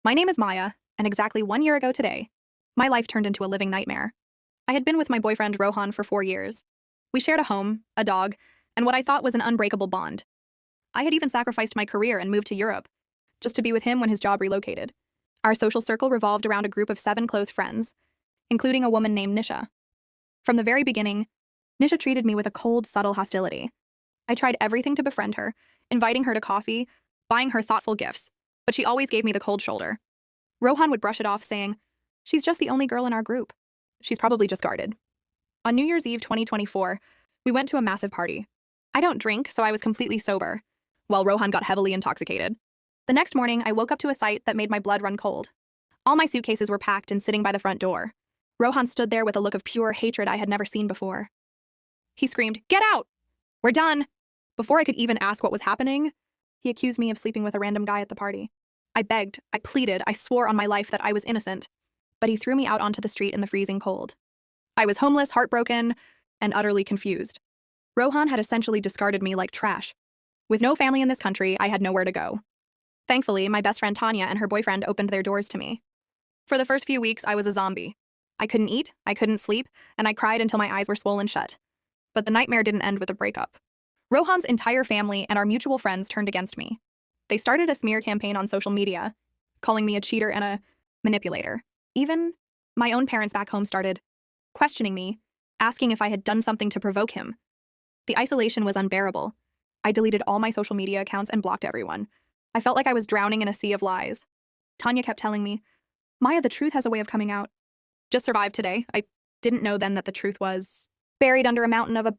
My name is Maya, and exactly 1 year ago today, my life turned into a living nightmare. I had been with my boyfriend Rohan for 4 years. We shared a home, a dog, and what I thought was an unbreakable bond. I had even sacrificed my career and moved to Europe, just to be with him when his job relocated. Our social circle revolved around a group of 7 close friends, including a woman named Nisha. From the very beginning, Nisha treated me with a cold, subtle hostility. I tried everything to befriend her, inviting her to coffee, buying her thoughtful gifts, but she always gave me the cold shoulder. Rohan would brush it off, saying, "She's just the only girl in our group. She's probably just guarded." On New Year's Eve 2024, we went to a massive party. I don't drink, so I was completely sober, while Rohan got heavily intoxicated. The next morning, I woke up to a sight that made my blood run cold. All my suitcases were packed and sitting by the front door. Rohan stood there with a look of pure hatred I had never seen before. He screamed, "Get out! We're done!" Before I could even ask what was happening, he accused me of sleeping with a random guy at the party. I begged, I pleaded, I swore on my life that I was innocent, but he threw me out onto the street in the freezing cold. I was homeless, heartbroken, and utterly confused. Rohan had essentially discarded me like trash. With no family in this country, I had nowhere to go. Thankfully, my best friend Tanya and her boyfriend opened their doors to me. For the first few weeks, I was a zombie. I couldn't eat, I couldn't sleep, and I cried until my eyes were swollen shut. But the nightmare didn't end with a breakup. Rohan's entire family and our mutual friends turned against me. They started a smear campaign on social media, calling me a cheater and a manipulator. Even my own parents back home started questioning me, asking if I had done something to provoke him. The isolation was unbearable. I deleted all my social media accounts and blocked everyone. I felt like I was drowning in a sea of lies. Tanya kept telling me, "Maya, the truth has a way of coming out. Just survive today." I didn't know then that the truth was buried under a mountain of a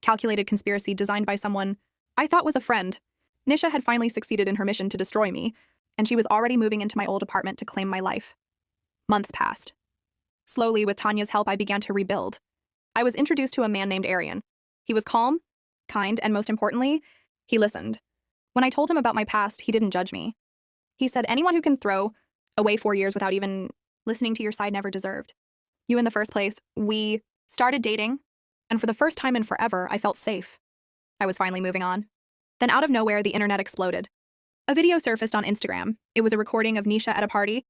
calculated conspiracy designed by someone I thought was a friend. Nisha had finally succeeded in her mission to destroy me, and she was already moving into my old apartment to claim my life. Months passed. Slowly, with Tanya's help, I began to rebuild. I was introduced to a man named Aryan. He was calm, kind, and most importantly, he listened. When I told him about my past, he didn't judge me. He said, "Anyone who can throw away 4 years without even listening to your side never deserved you in the first place." We started dating, and for the first time in forever, I felt safe. I was finally moving on. Then out of nowhere, the internet exploded. A video surfaced on Instagram. It was a recording of Nisha at a party,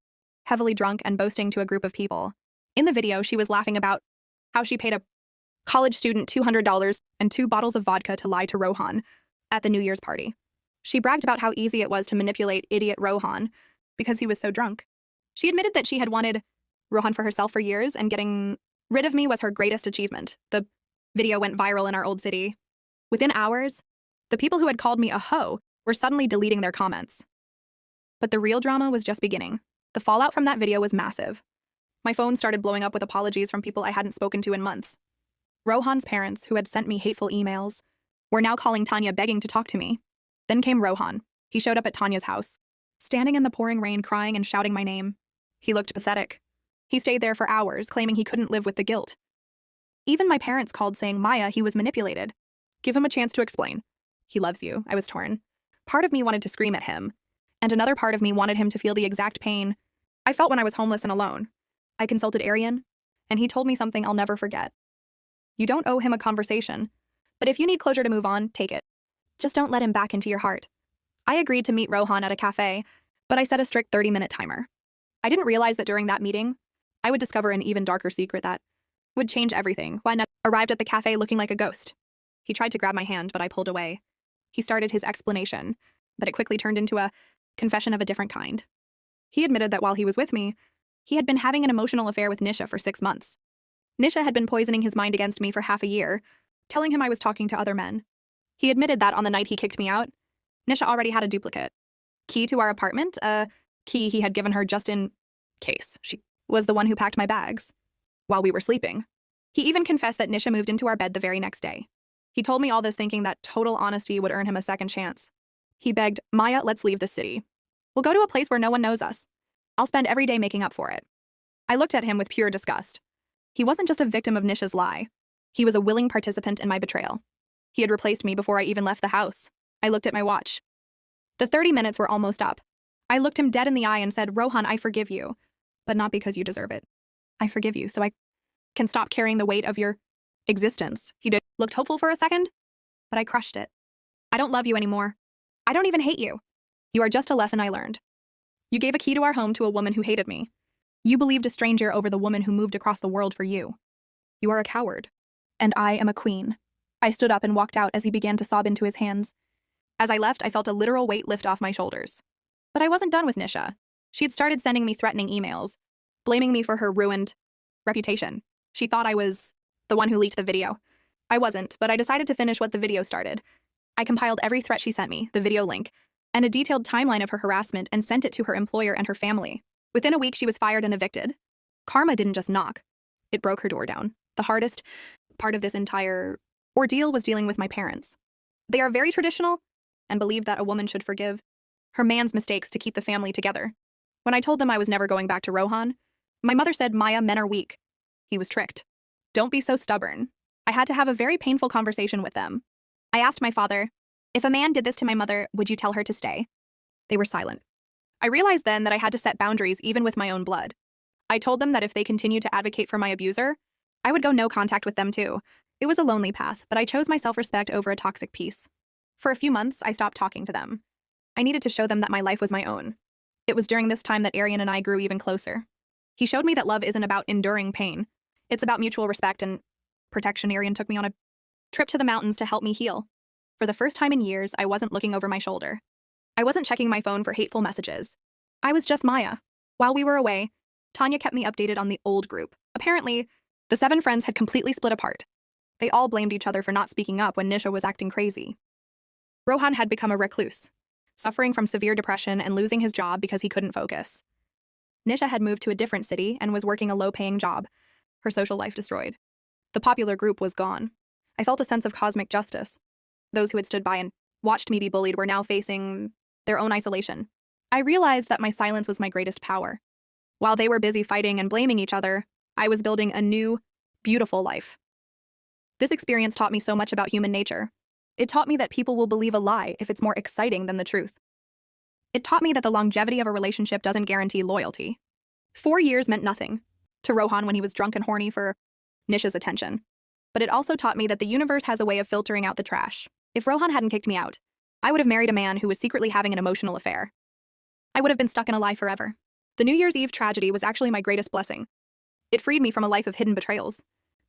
heavily drunk and boasting to a group of people. In the video, she was laughing about how she paid a college student $200 and 2 bottles of vodka to lie to Rohan at the New Year's party. She bragged about how easy it was to manipulate idiot Rohan because he was so drunk. She admitted that she had wanted Rohan for herself for years, and getting rid of me was her greatest achievement. The video went viral in our old city. Within hours, the people who had called me a hoe were suddenly deleting their comments. But the real drama was just beginning. The fallout from that video was massive. My phone started blowing up with apologies from people I hadn't spoken to in months. Rohan's parents, who had sent me hateful emails, were now calling Tanya begging to talk to me. Then came Rohan. He showed up at Tanya's house, standing in the pouring rain, crying and shouting my name. He looked pathetic. He stayed there for hours, claiming he couldn't live with the guilt. Even my parents called saying, "Maya, he was manipulated. Give him a chance to explain. He loves you." I was torn. Part of me wanted to scream at him, and another part of me wanted him to feel the exact pain I felt when I was homeless and alone. I consulted Aryan, and he told me something I'll never forget. "You don't owe him a conversation, but if you need closure to move on, take it. Just don't let him back into your heart." I agreed to meet Rohan at a cafe, but I set a strict 30-minute timer. I didn't realize that during that meeting, I would discover an even darker secret that would change everything. When I arrived at the cafe looking like a ghost, he tried to grab my hand, but I pulled away. He started his explanation, but it quickly turned into a confession of a different kind. He admitted that while he was with me, he had been having an emotional affair with Nisha for 6 months. Nisha had been poisoning his mind against me for half a year, telling him I was talking to other men. He admitted that on the night he kicked me out, Nisha already had a duplicate key to our apartment, a key he had given her just in case. She was the one who packed my bags while we were sleeping. He even confessed that Nisha moved into our bed the very next day. He told me all this thinking that total honesty would earn him a second chance. He begged, "Maya, let's leave the city. We'll go to a place where no one knows us. I'll spend every day making up for it." I looked at him with pure disgust. He wasn't just a victim of Nisha's lie. He was a willing participant in my betrayal. He had replaced me before I even left the house. I looked at my watch. The 30 minutes were almost up. I looked him dead in the eye and said, "Rohan, I forgive you, but not because you deserve it. I forgive you so I can stop carrying the weight of your existence." He looked hopeful for a second, but I crushed it. "I don't love you anymore. I don't even hate you. You are just a lesson I learned. You gave a key to our home to a woman who hated me. You believed a stranger over the woman who moved across the world for you. You are a coward. And I am a queen. I stood up and walked out as he began to sob into his hands. As I left, I felt a literal weight lift off my shoulders. But I wasn't done with Nisha. She had started sending me threatening emails, blaming me for her ruined reputation. She thought I was the one who leaked the video. I wasn't, but I decided to finish what the video started. I compiled every threat she sent me, the video link, and a detailed timeline of her harassment and sent it to her employer and her family. Within a week, she was fired and evicted. Karma didn't just knock. It broke her door down. The hardest part of this entire ordeal was dealing with my parents. They are very traditional and believe that a woman should forgive her man's mistakes to keep the family together. When I told them I was never going back to Rohan, my mother said, Maya, men are weak. He was tricked. Don't be so stubborn. I had to have a very painful conversation with them. I asked my father, if a man did this to my mother, would you tell her to stay? They were silent. I realized then that I had to set boundaries even with my own blood. I told them that if they continued to advocate for my abuser, I would go no contact with them too. It was a lonely path, but I chose my self-respect over a toxic peace. For a few months, I stopped talking to them. I needed to show them that my life was my own. It was during this time that Aryan and I grew even closer. He showed me that love isn't about enduring pain. It's about mutual respect and protection. Aryan took me on a trip to the mountains to help me heal. For the first time in years, I wasn't looking over my shoulder. I wasn't checking my phone for hateful messages. I was just Maya. While we were away, Tanya kept me updated on the old group. Apparently, the 7 friends had completely split apart. They all blamed each other for not speaking up when Nisha was acting crazy. Rohan had become a recluse, suffering from severe depression and losing his job because he couldn't focus. Nisha had moved to a different city and was working a low-paying job, her social life destroyed. The popular group was gone. I felt a sense of cosmic justice. Those who had stood by and watched me be bullied were now facing their own isolation. I realized that my silence was my greatest power. While they were busy fighting and blaming each other, I was building a new, beautiful life. This experience taught me so much about human nature. It taught me that people will believe a lie if it's more exciting than the truth. It taught me that the longevity of a relationship doesn't guarantee loyalty. 4 years meant nothing to Rohan when he was drunk and horny for Nisha's attention. But it also taught me that the universe has a way of filtering out the trash. If Rohan hadn't kicked me out, I would have married a man who was secretly having an emotional affair. I would have been stuck in a lie forever. The New Year's Eve tragedy was actually my greatest blessing. It freed me from a life of hidden betrayals.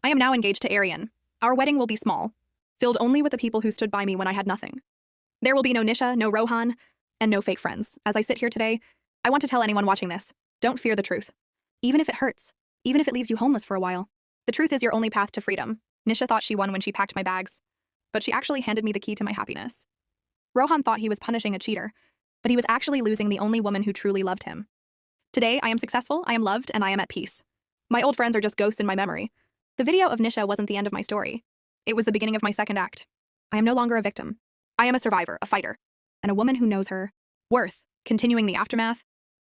I am now engaged to Aryan. Our wedding will be small, filled only with the people who stood by me when I had nothing. There will be no Nisha, no Rohan, and no fake friends. As I sit here today, I want to tell anyone watching this, don't fear the truth. Even if it hurts, even if it leaves you homeless for a while, the truth is your only path to freedom. Nisha thought she won when she packed my bags, but she actually handed me the key to my happiness. Rohan thought he was punishing a cheater, but he was actually losing the only woman who truly loved him. Today, I am successful, I am loved, and I am at peace. My old friends are just ghosts in my memory. The video of Nisha wasn't the end of my story. It was the beginning of my second act. I am no longer a victim. I am a survivor, a fighter, and a woman who knows her worth, continuing the aftermath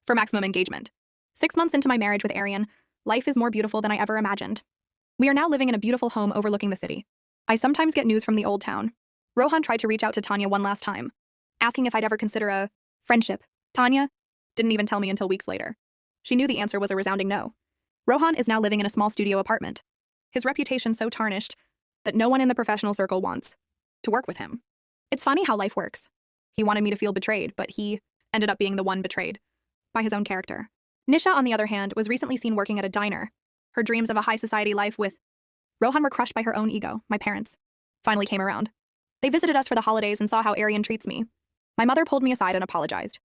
for maximum engagement. 6 months into my marriage with Aryan, life is more beautiful than I ever imagined. We are now living in a beautiful home overlooking the city. I sometimes get news from the old town. Rohan tried to reach out to Tanya one last time, asking if I'd ever consider a friendship. Tanya didn't even tell me until weeks later. She knew the answer was a resounding no. Rohan is now living in a small studio apartment. His reputation so tarnished that no one in the professional circle wants to work with him. It's funny how life works. He wanted me to feel betrayed, but he ended up being the one betrayed by his own character. Nisha, on the other hand, was recently seen working at a diner. Her dreams of a high society life with Rohan were crushed by her own ego. My parents finally came around. They visited us for the holidays and saw how Aryan treats me. My mother pulled me aside and apologized.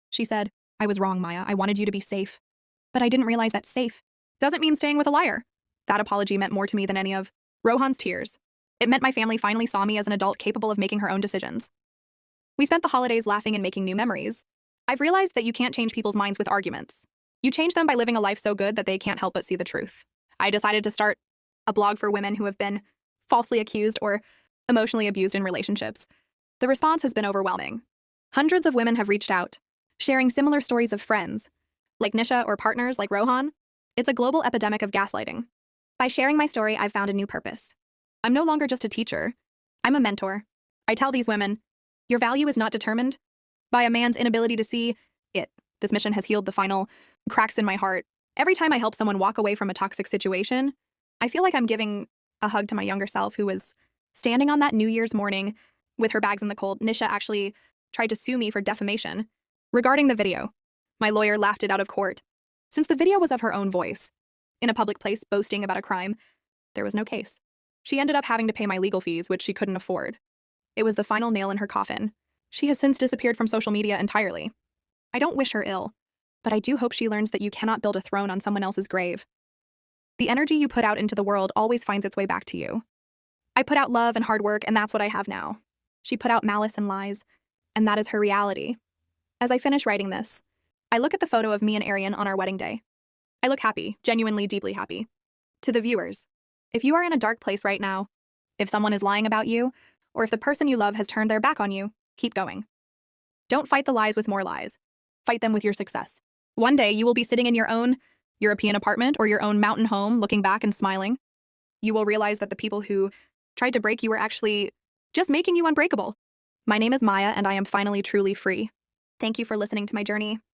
She said, I was wrong, Maya. I wanted you to be safe. But I didn't realize that safe doesn't mean staying with a liar. That apology meant more to me than any of Rohan's tears. It meant my family finally saw me as an adult capable of making her own decisions. We spent the holidays laughing and making new memories. I've realized that you can't change people's minds with arguments. You change them by living a life so good that they can't help but see the truth. I decided to start a blog for women who have been falsely accused or emotionally abused in relationships. The response has been overwhelming. Hundreds of women have reached out, sharing similar stories of friends, like Nisha, or partners like Rohan. It's a global epidemic of gaslighting. By sharing my story, I've found a new purpose. I'm no longer just a teacher. I'm a mentor. I tell these women, your value is not determined by a man's inability to see it. This mission has healed the final cracks in my heart. Every time I help someone walk away from a toxic situation, I feel like I'm giving a hug to my younger self who was standing on that New Year's morning with her bags in the cold. Nisha actually tried to sue me for defamation regarding the video. My lawyer laughed it out of court. Since the video was of her own voice, in a public place boasting about a crime, there was no case. She ended up having to pay my legal fees, which she couldn't afford. It was the final nail in her coffin. She has since disappeared from social media entirely. I don't wish her ill, but I do hope she learns that you cannot build a throne on someone else's grave. The energy you put out into the world always finds its way back to you. I put out love and hard work, and that's what I have now. She put out malice and lies, and that is her reality. As I finish writing this, I look at the photo of me and Arian on our wedding day. I look happy, genuinely deeply happy. To the viewers, if you are in a dark place right now, if someone is lying about you, or if the person you love has turned their back on you, keep going. Don't fight the lies with more lies. Fight them with your success. One day you will be sitting in your own European apartment or your own mountain home looking back and smiling. You will realize that the people who tried to break you were actually just making you unbreakable. My name is Maya, and I am finally truly free. Thank you for listening to my journey.